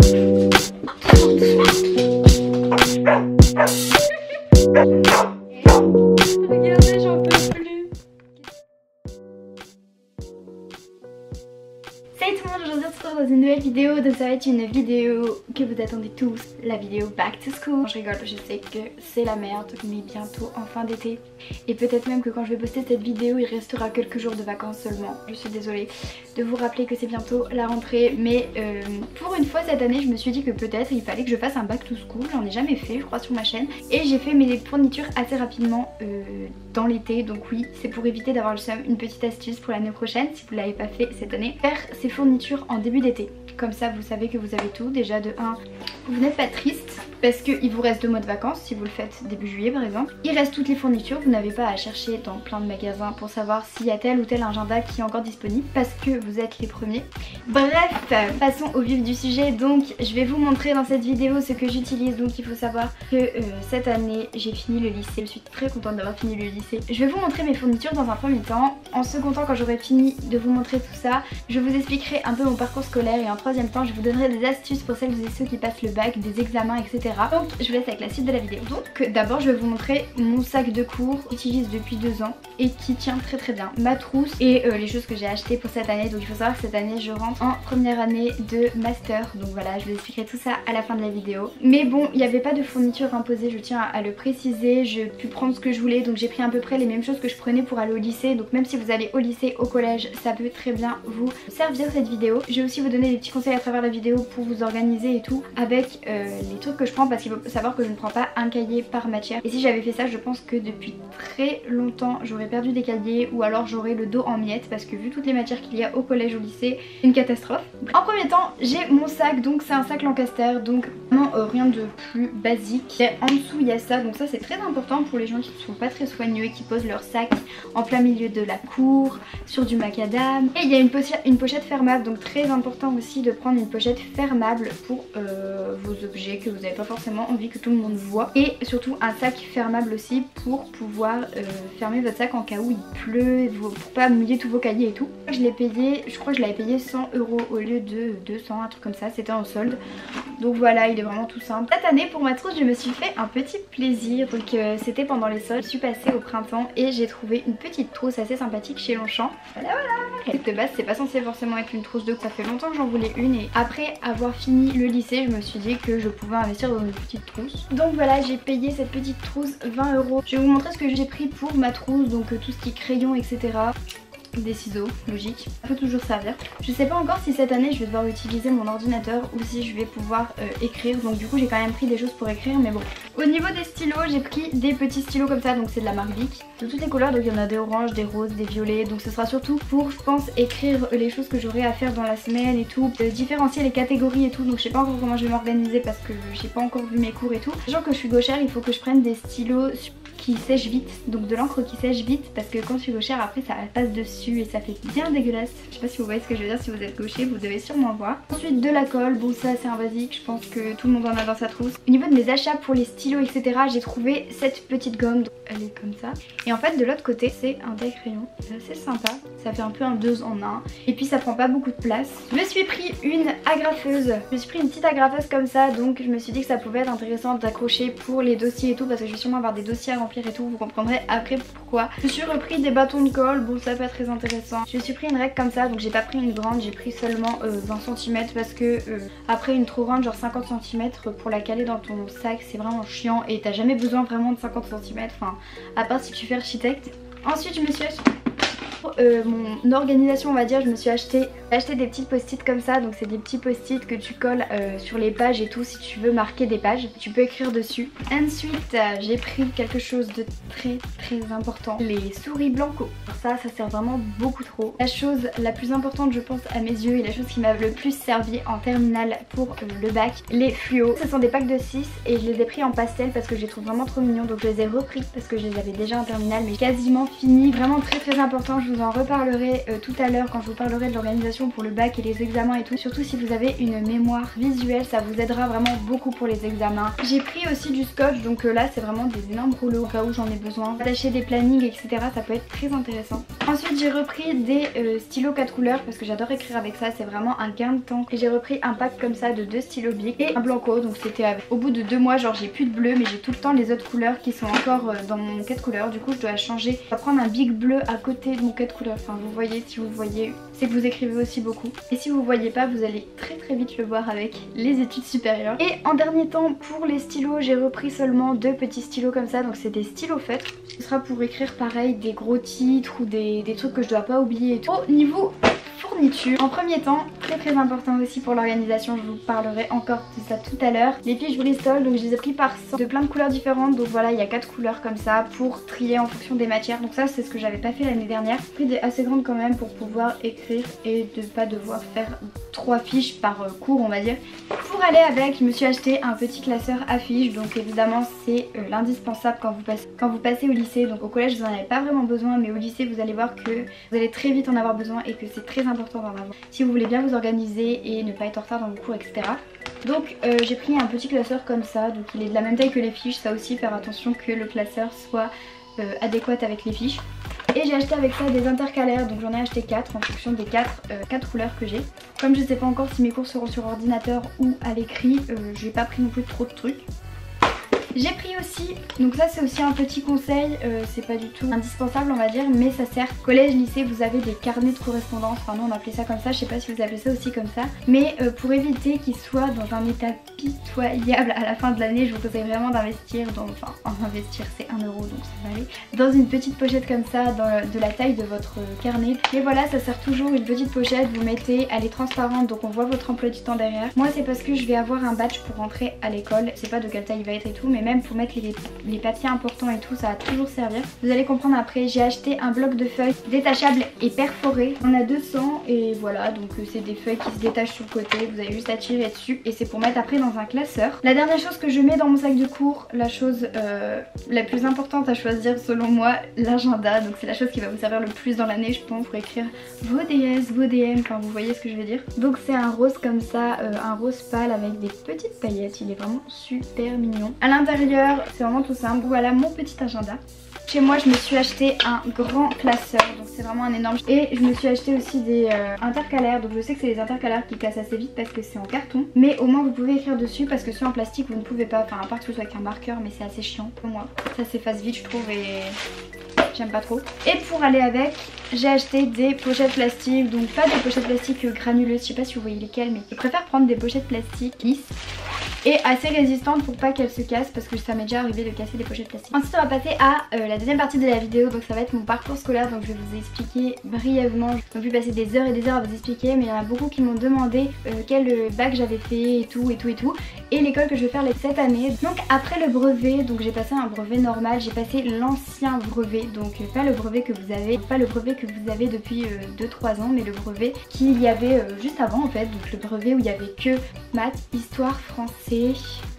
Regardez, j'en peux plus. Salut tout le monde, aujourd'hui on se retrouve dans une nouvelle vidéo. Donc ça va être une vidéo que vous attendez tous, la vidéo Back to School. Je rigole, je sais que c'est la merde, mais bientôt en fin d'été. Et peut-être même que quand je vais poster cette vidéo, il restera quelques jours de vacances seulement. Je suis désolée de vous rappeler que c'est bientôt la rentrée. Mais pour une fois cette année, je me suis dit que peut-être il fallait que je fasse un Back to School. J'en ai jamais fait, je crois, sur ma chaîne. Et j'ai fait mes fournitures assez rapidement dans l'été. Donc oui, c'est pour éviter d'avoir le seum. Une petite astuce pour l'année prochaine, si vous ne l'avez pas fait cette année. Faire ces fournitures en début d'été. Comme ça vous savez que vous avez tout. Déjà de 1, vous n'êtes pas triste parce qu'il vous reste 2 mois de vacances si vous le faites début juillet par exemple. Il reste toutes les fournitures, vous n'avez pas à chercher dans plein de magasins pour savoir s'il y a tel ou tel agenda qui est encore disponible parce que vous êtes les premiers. Bref, passons au vif du sujet. Donc je vais vous montrer dans cette vidéo ce que j'utilise. Donc il faut savoir que cette année j'ai fini le lycée, je suis très contente d'avoir fini le lycée. Je vais vous montrer mes fournitures dans un premier temps. En second temps, quand j'aurai fini de vous montrer tout ça, je vous expliquerai un peu mon parcours scolaire et en troisième temps je vous donnerai des astuces pour celles et ceux qui passent le bac, des examens, etc. Donc je vous laisse avec la suite de la vidéo. Donc d'abord je vais vous montrer mon sac de cours que j'utilise depuis 2 ans et qui tient très très bien. Ma trousse et les choses que j'ai achetées pour cette année. Donc il faut savoir que cette année je rentre en première année de master. Donc voilà, je vous expliquerai tout ça à la fin de la vidéo. Mais bon, il n'y avait pas de fourniture imposée, je tiens à le préciser. J'ai pu prendre ce que je voulais, donc j'ai pris à peu près les mêmes choses que je prenais pour aller au lycée. Donc même si vous allez au lycée, au collège, ça peut très bien vous servir cette vidéo. Je vais aussi vous donner des petits conseils à travers la vidéo pour vous organiser et tout avec les trucs que je prends, parce qu'il faut savoir que je ne prends pas un cahier par matière. Et si j'avais fait ça, je pense que depuis très longtemps j'aurais perdu des cahiers ou alors j'aurais le dos en miettes, parce que vu toutes les matières qu'il y a au collège, au lycée, une catastrophe. En premier temps, j'ai mon sac, donc c'est un sac Lancaster, donc vraiment rien de plus basique. Et en dessous il y a ça, donc ça c'est très important pour les gens qui ne sont pas très soigneux et qui posent leur sac en plein milieu de la cour, sur du macadam. Et il y a une pochette fermable, donc très important aussi de prendre une pochette fermable pour vos objets que vous n'avez pas forcément envie que tout le monde voit. Et surtout un sac fermable aussi pour pouvoir fermer votre sac en cas où il pleut, pour pas mouiller tous vos cahiers et tout. Je l'ai payé, je crois que je l'avais payé 100 € au lieu de 200, un truc comme ça, c'était en solde. Donc voilà, il est vraiment tout simple. Cette année pour ma trousse je me suis fait un petit plaisir, donc c'était pendant les soldes. Je suis passée au printemps et j'ai trouvé une petite trousse assez sympathique chez Longchamp. Voilà voilà. De base c'est pas censé forcément être une trousse de cours, ça fait longtemps que j'en voulais une et après avoir fini le lycée je me suis dit que je pouvais investir dans une petite trousse. Donc voilà, j'ai payé cette petite trousse 20 €. Je vais vous montrer ce que j'ai pris pour ma trousse, donc tout ce qui est crayon etc. Des ciseaux, logique, ça peut toujours servir. Je sais pas encore si cette année je vais devoir utiliser mon ordinateur ou si je vais pouvoir écrire, donc du coup j'ai quand même pris des choses pour écrire, mais bon. Au niveau des stylos, j'ai pris des petits stylos comme ça, donc c'est de la marque Bic, de toutes les couleurs, donc il y en a des oranges, des roses, des violets, donc ce sera surtout pour, je pense, écrire les choses que j'aurai à faire dans la semaine et tout, différencier les catégories et tout, donc je sais pas encore comment je vais m'organiser parce que j'ai pas encore vu mes cours et tout. Sachant que je suis gauchère, il faut que je prenne des stylos qui sèche vite, donc de l'encre qui sèche vite, parce que quand je suis gauchère après ça passe dessus et ça fait bien dégueulasse. Je sais pas si vous voyez ce que je veux dire, si vous êtes gaucher vous devez sûrement voir. Ensuite de la colle, bon ça c'est un basique, je pense que tout le monde en a dans sa trousse. Au niveau de mes achats pour les stylos etc, j'ai trouvé cette petite gomme, donc elle est comme ça. Et en fait de l'autre côté c'est un taille-crayon, c'est assez sympa, ça fait un peu un 2 en 1 et puis ça prend pas beaucoup de place. Je me suis pris une agrafeuse, je me suis pris une petite agrafeuse comme ça, donc je me suis dit que ça pouvait être intéressant d'accrocher pour les dossiers et tout, parce que je vais sûrement avoir des dossiers à remplir et tout, vous comprendrez après pourquoi. Je me suis repris des bâtons de colle, bon ça pas très intéressant. Je me suis pris une règle comme ça, donc j'ai pas pris une grande, j'ai pris seulement 20 cm parce que après une trop grande, genre 50 cm pour la caler dans ton sac c'est vraiment chiant et t'as jamais besoin vraiment de 50 cm, enfin à part si tu fais architecte. Ensuite je me suis acheté mon organisation on va dire, je me suis acheté des petites post-it comme ça, donc c'est des petits post-it que tu colles sur les pages et tout si tu veux marquer des pages, tu peux écrire dessus. Ensuite j'ai pris quelque chose de très important, les souris Blanco. Ça sert vraiment beaucoup trop. La chose la plus importante je pense à mes yeux et la chose qui m'a le plus servi en terminale pour le bac, les fluos. Ce sont des packs de 6 et je les ai pris en pastel parce que je les trouve vraiment trop mignons, donc je les ai repris parce que je les avais déjà en terminale mais quasiment fini, vraiment très important. Je je vous en reparlerai tout à l'heure quand je vous parlerai de l'organisation pour le bac et les examens et tout. Surtout si vous avez une mémoire visuelle, ça vous aidera vraiment beaucoup pour les examens. J'ai pris aussi du scotch, donc là c'est vraiment des énormes rouleaux au cas où j'en ai besoin. Attacher des plannings, etc. ça peut être très intéressant. Ensuite j'ai repris des stylos 4 couleurs parce que j'adore écrire avec ça, c'est vraiment un gain de temps. Et j'ai repris un pack comme ça de 2 stylos bic et un blanco, donc c'était au bout de 2 mois, genre j'ai plus de bleu mais j'ai tout le temps les autres couleurs qui sont encore dans mon 4 couleurs. Du coup je dois changer, je vais prendre un bic bleu à côté de mon 4 couleurs. Enfin vous voyez, si vous voyez, c'est que vous écrivez aussi beaucoup. Et si vous voyez pas, vous allez très vite le voir avec les études supérieures. Et en dernier temps pour les stylos, j'ai repris seulement 2 petits stylos comme ça, donc c'est des stylos feutres. Ce sera pour écrire pareil des gros titres ou des trucs que je dois pas oublier et tout. Au niveau fourniture, en premier temps, très important aussi pour l'organisation, je vous parlerai encore de ça tout à l'heure. Les fiches Bristol, donc je les ai pris par 100 de plein de couleurs différentes, donc voilà, il y a 4 couleurs comme ça pour trier en fonction des matières. Donc ça c'est ce que j'avais pas fait l'année dernière. J'ai pris des assez grandes quand même pour pouvoir écrire et de pas devoir faire 3 fiches par cours, on va dire. Pour aller avec, je me suis acheté un petit classeur à fiches, donc évidemment c'est l'indispensable quand vous passez au lycée. Donc au collège vous en avez pas vraiment besoin, mais au lycée vous allez voir que vous allez très vite en avoir besoin et que c'est très important d'en avoir si vous voulez bien vous organiser et ne pas être en retard dans vos cours, etc. Donc j'ai pris un petit classeur comme ça, donc il est de la même taille que les fiches, ça aussi faire attention que le classeur soit adéquat avec les fiches. Et j'ai acheté avec ça des intercalaires, donc j'en ai acheté 4 en fonction des 4 couleurs que j'ai. Comme je sais pas encore si mes cours seront sur ordinateur ou à l'écrit, j'ai pas pris non plus trop de trucs. J'ai pris aussi, donc ça c'est aussi un petit conseil, c'est pas du tout indispensable on va dire, mais ça sert. Collège, lycée, vous avez des carnets de correspondance, enfin nous on appelait ça comme ça, je sais pas si vous appelez ça aussi comme ça. Mais pour éviter qu'ils soient dans un état pitoyable à la fin de l'année, je vous conseille vraiment d'investir dans, enfin en investir c'est 1 euro donc ça va aller, dans une petite pochette comme ça, de la taille de votre carnet. Et voilà, ça sert toujours, une petite pochette, vous mettez, elle est transparente donc on voit votre emploi du temps derrière. Moi c'est parce que je vais avoir un badge pour rentrer à l'école, je sais pas de quelle taille il va être et tout, mais même pour mettre les papiers importants et tout, ça va toujours servir. Vous allez comprendre après. J'ai acheté un bloc de feuilles détachable et perforé. On a 200 et voilà, donc c'est des feuilles qui se détachent sur le côté. Vous avez juste à tirer dessus et c'est pour mettre après dans un classeur. La dernière chose que je mets dans mon sac de cours, la chose la plus importante à choisir selon moi, l'agenda. Donc c'est la chose qui va vous servir le plus dans l'année, je pense, pour écrire vos DS, vos DM, enfin vous voyez ce que je veux dire. Donc c'est un rose comme ça, un rose pâle avec des petites paillettes. Il est vraiment super mignon. À l'intérieur, c'est vraiment tout simple. Voilà mon petit agenda. Chez moi je me suis acheté un grand classeur, donc c'est vraiment un énorme. Et je me suis acheté aussi des intercalaires, donc je sais que c'est des intercalaires qui cassent assez vite parce que c'est en carton. Mais au moins vous pouvez écrire dessus parce que ceux en plastique vous ne pouvez pas, enfin à part que ce soit avec un marqueur, mais c'est assez chiant pour moi. Ça s'efface vite je trouve et j'aime pas trop. Et pour aller avec, j'ai acheté des pochettes plastiques, donc pas des pochettes plastiques granuleuses, je sais pas si vous voyez lesquelles, mais je préfère prendre des pochettes plastiques lisses et assez résistantes pour pas qu'elles se cassent parce que ça m'est déjà arrivé de casser des pochettes plastiques. Ensuite on va passer à la deuxième partie de la vidéo, donc ça va être mon parcours scolaire, donc je vais vous expliquer brièvement. Je vais passer des heures et des heures à vous expliquer, mais il y en a beaucoup qui m'ont demandé quel bac j'avais fait et tout et l'école que je vais faire cette année. Donc après le brevet, donc j'ai passé un brevet normal, j'ai passé l'ancien brevet, donc pas le brevet que vous avez depuis 2-3 ans, mais le brevet qu'il y avait juste avant en fait, donc le brevet où il y avait que maths, histoire, français.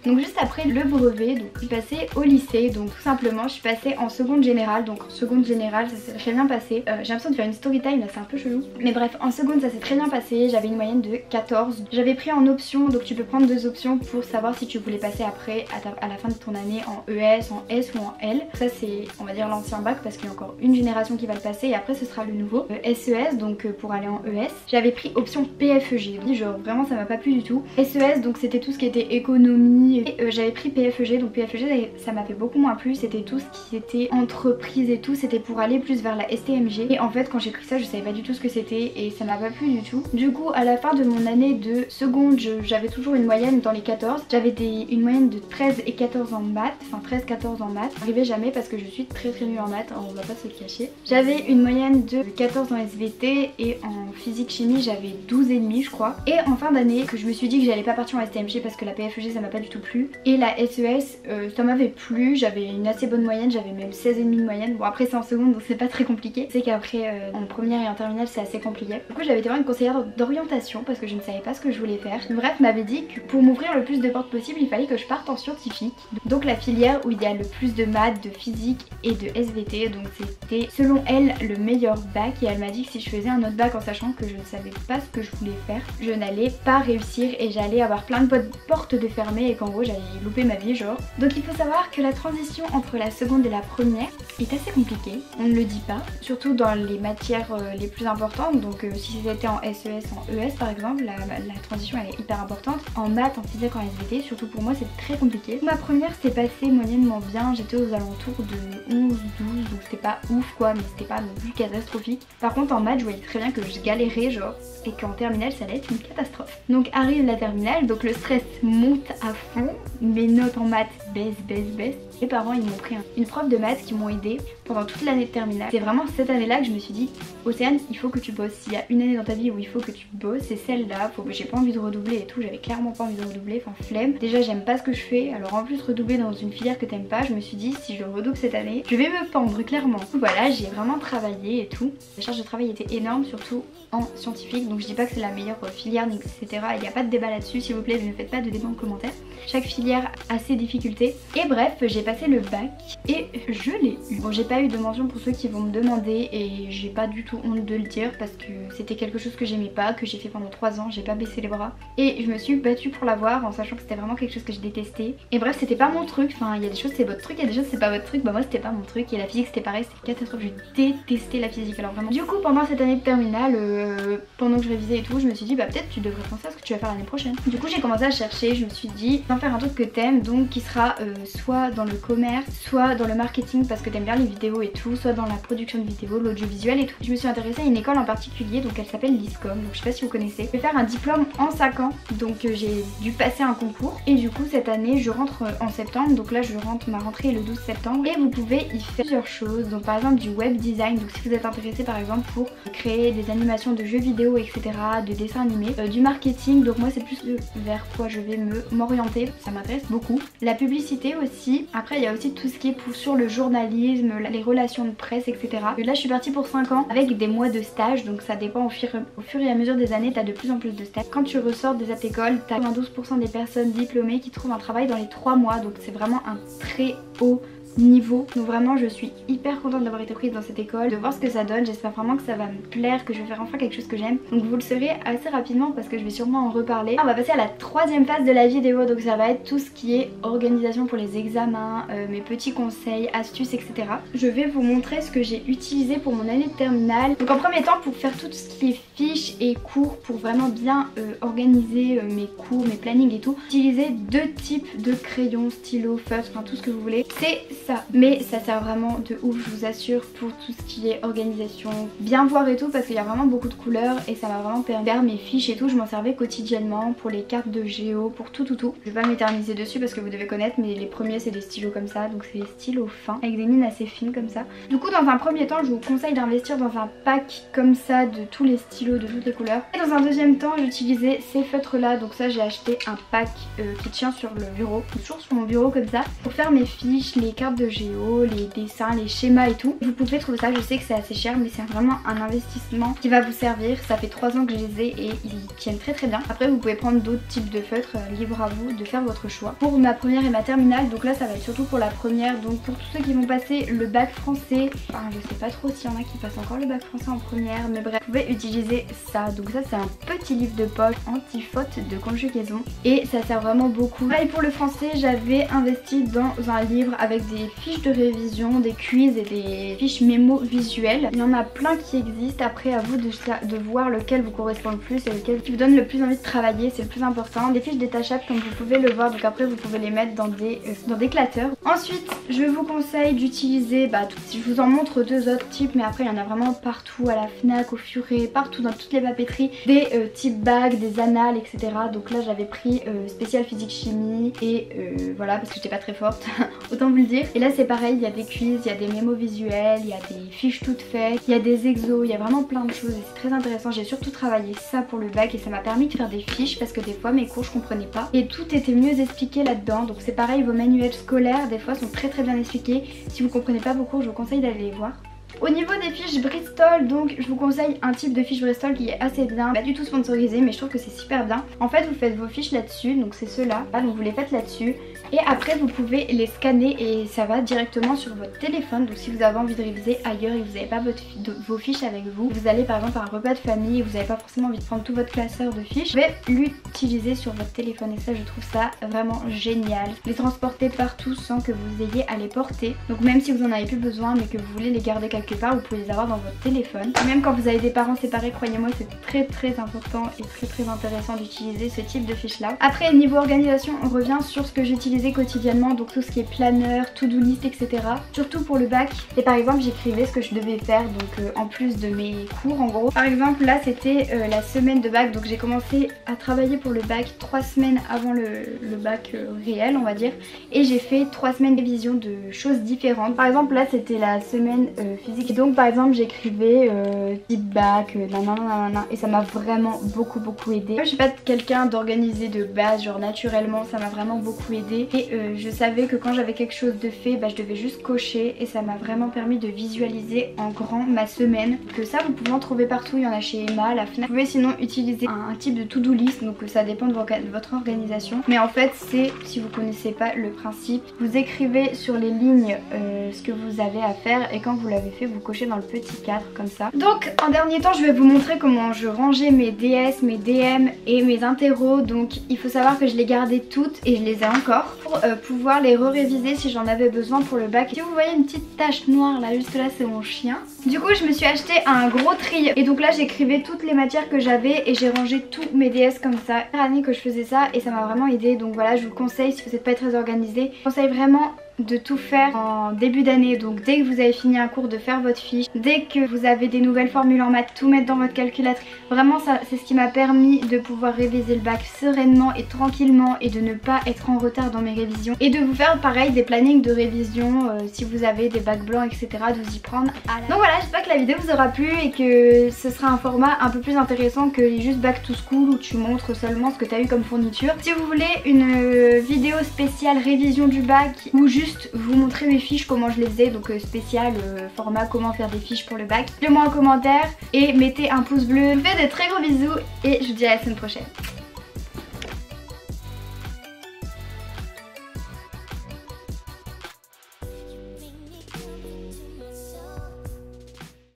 Donc juste après le brevet, donc je suis passée au lycée, donc tout simplement je suis passée en seconde générale. Donc en seconde générale ça s'est très bien passé. J'ai l'impression de faire une story time là, c'est un peu chelou, mais bref, en seconde ça s'est très bien passé. J'avais une moyenne de 14. J'avais pris en option, donc tu peux prendre 2 options pour savoir si tu voulais passer après à la fin de ton année en ES, en S ou en L. Ça c'est on va dire l'ancien bac parce qu'il y a encore une génération qui va le passer et après ce sera le nouveau SES, donc pour aller en ES. J'avais pris option PFEG, genre vraiment ça m'a pas plu du tout. SES donc c'était tout ce qui était économie et j'avais pris PFEG, donc PFEG ça m'a fait beaucoup moins plu, c'était tout ce qui était entreprise et tout, c'était pour aller plus vers la STMG et en fait quand j'ai pris ça je savais pas du tout ce que c'était et ça m'a pas plu du tout. Du coup à la fin de mon année de seconde j'avais toujours une moyenne dans les 14, j'avais une moyenne de 13 et 14 en maths, enfin 13-14 en maths, j'arrivais jamais parce que je suis très nulle en maths, on va pas se le cacher. J'avais une moyenne de 14 en SVT et en physique chimie j'avais 12,5 je crois. Et en fin d'année que je me suis dit que j'allais pas partir en STMG parce que la PFEG FEG ça m'a pas du tout plu. Et la SES ça m'avait plu, j'avais une assez bonne moyenne, j'avais même 16,5 de moyenne. Bon après c'est en seconde donc c'est pas très compliqué. C'est qu'après en première et en terminale c'est assez compliqué. Du coup j'avais été voir une conseillère d'orientation parce que je ne savais pas ce que je voulais faire. Bref, m'avait dit que pour m'ouvrir le plus de portes possible il fallait que je parte en scientifique. Donc la filière où il y a le plus de maths, de physique et de SVT. Donc c'était selon elle le meilleur bac et elle m'a dit que si je faisais un autre bac en sachant que je ne savais pas ce que je voulais faire, je n'allais pas réussir et j'allais avoir plein de portes de fermées et qu'en gros j'allais louper ma vie genre. Donc il faut savoir que la transition entre la seconde et la première est assez compliquée, on ne le dit pas, surtout dans les matières les plus importantes. Donc si c'était en SES, en ES par exemple, la transition elle est hyper importante. En maths, en physique, en SVT, surtout pour moi c'est très compliqué. Ma première s'est passée moyennement bien, j'étais aux alentours de 11-12 donc c'était pas ouf quoi, mais c'était pas non plus catastrophique. Par contre en maths je voyais très bien que je galérais genre et qu'en terminale ça allait être une catastrophe. Donc arrive la terminale, donc le stress monte à fond, mes notes en maths baissent. Mes parents ils m'ont pris une prof de maths qui m'ont aidé pendant toute l'année de terminale. C'est vraiment cette année là que je me suis dit Océane il faut que tu bosses, s'il y a une année dans ta vie où il faut que tu bosses c'est celle-là, j'ai pas envie de redoubler et tout, j'avais clairement pas envie de redoubler, enfin flemme. Déjà j'aime pas ce que je fais, alors en plus redoubler dans une filière que t'aimes pas, je me suis dit si je redouble cette année je vais me pendre clairement. Voilà, j'ai vraiment travaillé et tout. La charge de travail était énorme surtout en scientifique, donc je dis pas que c'est la meilleure filière etc. Il n'y a pas de débat là-dessus s'il vous plaît, ne faites pas de débat en commentaire. Chaque filière a ses difficultés. Et bref, j'ai passé le bac et je l'ai eu. Bon, j'ai pas eu de mention pour ceux qui vont me demander et j'ai pas du tout honte de le dire parce que c'était quelque chose que j'aimais pas, que j'ai fait pendant 3 ans, j'ai pas baissé les bras. Et je me suis battue pour l'avoir en sachant que c'était vraiment quelque chose que je détestais. Et bref, c'était pas mon truc, enfin il y a des choses c'est votre truc, il y a des choses c'est pas votre truc, bah moi c'était pas mon truc. Et la physique c'était pareil, c'était catastrophe, je détestais la physique alors vraiment. Du coup pendant cette année de terminale, pendant que je révisais et tout, je me suis dit bah peut-être tu devrais penser à ce que tu vas faire l'année prochaine. Du coup j'ai commencé à chercher, je me suis dit d'en faire un truc que t'aimes, donc qui sera soit dans le commerce, soit dans le marketing parce que t'aimes bien les vidéos et tout, soit dans la production de vidéos, l'audiovisuel et tout. Je me suis intéressée à une école en particulier, donc elle s'appelle l'ISCOM, donc je sais pas si vous connaissez. Je vais faire un diplôme en 5 ans, donc j'ai dû passer un concours et du coup cette année je rentre en septembre, donc là ma rentrée est le 12 septembre et vous pouvez y faire plusieurs choses, donc par exemple du web design, donc si vous êtes intéressé par exemple pour créer des animations de jeux vidéo etc, de dessins animés, du marketing, donc moi c'est plus vers quoi je vais m'orienter, ça m'intéresse beaucoup. La publicité aussi, après il y a aussi tout ce qui est sur le journalisme, les relations de presse etc. Et là je suis partie pour 5 ans avec des mois de stage, donc ça dépend au fur et à mesure des années, t'as de plus en plus de stages. Quand tu ressors des écoles, t'as 92% des personnes diplômées qui trouvent un travail dans les 3 mois, donc c'est vraiment un très haut niveau. Donc vraiment je suis hyper contente d'avoir été prise dans cette école, de voir ce que ça donne. J'espère vraiment que ça va me plaire, que je vais faire enfin quelque chose que j'aime. Donc vous le saurez assez rapidement parce que je vais sûrement en reparler. On va passer à la troisième phase de la vidéo, donc ça va être tout ce qui est organisation pour les examens, mes petits conseils, astuces etc. Je vais vous montrer ce que j'ai utilisé pour mon année de terminale. Donc en premier temps pour faire tout ce qui est fiches et cours, pour vraiment bien organiser mes cours, mes plannings et tout, utiliser 2 types de crayons, stylos, feutres, enfin tout ce que vous voulez. C'est ça, mais ça sert vraiment de ouf, je vous assure, pour tout ce qui est organisation, bien voir et tout parce qu'il y a vraiment beaucoup de couleurs et ça m'a vraiment permis de faire mes fiches et tout. Je m'en servais quotidiennement pour les cartes de géo, pour tout. Je vais pas m'éterniser dessus parce que vous devez connaître, mais les premiers c'est des stylos comme ça, donc c'est des stylos fins avec des mines assez fines comme ça. Du coup dans un premier temps je vous conseille d'investir dans un pack comme ça de tous les stylos de toutes les couleurs. Et dans un deuxième temps j'utilisais ces feutres là, donc ça j'ai acheté un pack qui tient sur le bureau, toujours sur mon bureau comme ça, pour faire mes fiches, les cartes de géo, les dessins, les schémas et tout. Vous pouvez trouver ça, je sais que c'est assez cher mais c'est vraiment un investissement qui va vous servir. Ça fait 3 ans que je les ai et ils tiennent très bien. Après vous pouvez prendre d'autres types de feutres, libre à vous de faire votre choix. Pour ma première et ma terminale, donc là ça va être surtout pour la première, donc pour tous ceux qui vont passer le bac français, enfin je sais pas trop s'il y en a qui passent encore le bac français en première, mais bref, vous pouvez utiliser ça. Donc ça c'est un petit livre de poche anti-faute de conjugaison et ça sert vraiment beaucoup. Et pour le français j'avais investi dans un livre avec des fiches de révision, des quiz et des fiches mémo visuelles. Il y en a plein qui existent, après à vous de voir lequel vous correspond le plus et lequel qui vous donne le plus envie de travailler, c'est le plus important. Des fiches détachables comme vous pouvez le voir, donc après vous pouvez les mettre dans des classeurs. Ensuite je vous conseille d'utiliser, je vous en montre 2 autres types mais après il y en a vraiment partout, à la Fnac, au Furet, partout dans toutes les papeteries, des types bags, des annales etc. Donc là j'avais pris spécial physique chimie et voilà parce que j'étais pas très forte autant vous le dire. Et là c'est pareil, il y a des quiz, il y a des mémos visuels, il y a des fiches toutes faites, il y a des exos, il y a vraiment plein de choses et c'est très intéressant. J'ai surtout travaillé ça pour le bac et ça m'a permis de faire des fiches parce que des fois mes cours je comprenais pas et tout était mieux expliqué là-dedans. Donc c'est pareil, vos manuels scolaires des fois sont très bien expliqués. Si vous comprenez pas vos cours, je vous conseille d'aller les voir. Au niveau des fiches Bristol, donc je vous conseille un type de fiche Bristol qui est assez bien, pas du tout sponsorisé mais je trouve que c'est super bien. En fait vous faites vos fiches là-dessus, donc c'est ceux-là, donc vous les faites là-dessus et après vous pouvez les scanner et ça va directement sur votre téléphone. Donc si vous avez envie de réviser ailleurs et que vous n'avez pas vos fiches avec vous, vous allez par exemple à un repas de famille et vous n'avez pas forcément envie de prendre tout votre classeur de fiches, vous pouvez l'utiliser sur votre téléphone et ça je trouve ça vraiment génial. Les transporter partout sans que vous ayez à les porter, donc même si vous en avez plus besoin mais que vous voulez les garder quelque part, vous pouvez les avoir dans votre téléphone. Même quand vous avez des parents séparés, croyez-moi c'est très important et très intéressant d'utiliser ce type de fiche là. Après niveau organisation on revient sur ce que j'utilisais quotidiennement, donc tout ce qui est planeur, to-do list, etc. Surtout pour le bac. Et par exemple j'écrivais ce que je devais faire donc en plus de mes cours en gros. Par exemple là c'était la semaine de bac, donc j'ai commencé à travailler pour le bac 3 semaines avant le bac réel on va dire, et j'ai fait 3 semaines de révision de choses différentes. Par exemple là c'était la semaine physique et donc par exemple j'écrivais type bac, nanana, et ça m'a vraiment beaucoup aidé. Je suis pas quelqu'un d'organisé de base, genre naturellement ça m'a vraiment beaucoup aidé et je savais que quand j'avais quelque chose de fait, je devais juste cocher et ça m'a vraiment permis de visualiser en grand ma semaine. Que ça vous pouvez en trouver partout, il y en a chez Emma, la Fnac. Vous pouvez sinon utiliser un type de to-do list, donc ça dépend de votre organisation. Mais en fait c'est, si vous connaissez pas le principe, vous écrivez sur les lignes ce que vous avez à faire et quand vous l'avez fait vous cochez dans le petit cadre comme ça. Donc en dernier temps je vais vous montrer comment je rangeais mes DS, mes DM et mes interros. Donc il faut savoir que je les gardais toutes et je les ai encore pour pouvoir les réviser si j'en avais besoin pour le bac. Si vous voyez une petite tache noire là juste là c'est mon chien. Du coup je me suis acheté un gros tri et donc là j'écrivais toutes les matières que j'avais et j'ai rangé tous mes DS comme ça. Première année que je faisais ça et ça m'a vraiment aidé, donc voilà je vous conseille si vous n'êtes pas très organisé, je vous conseille vraiment de tout faire en début d'année. Donc dès que vous avez fini un cours de faire votre fiche, dès que vous avez des nouvelles formules en maths, tout mettre dans votre calculatrice. Vraiment ça c'est ce qui m'a permis de pouvoir réviser le bac sereinement et tranquillement et de ne pas être en retard dans mes révisions et de vous faire pareil des plannings de révision si vous avez des bacs blancs etc, de vous y prendre à la... Donc voilà, j'espère que la vidéo vous aura plu et que ce sera un format un peu plus intéressant que les juste back to school où tu montres seulement ce que tu as eu comme fourniture. Si vous voulez une vidéo spéciale révision du bac ou juste vous montrer mes fiches, comment je les faisais, donc spécial format comment faire des fiches pour le bac, dites-le moi en commentaire et mettez un pouce bleu. Je vous fais de très gros bisous et je vous dis à la semaine prochaine.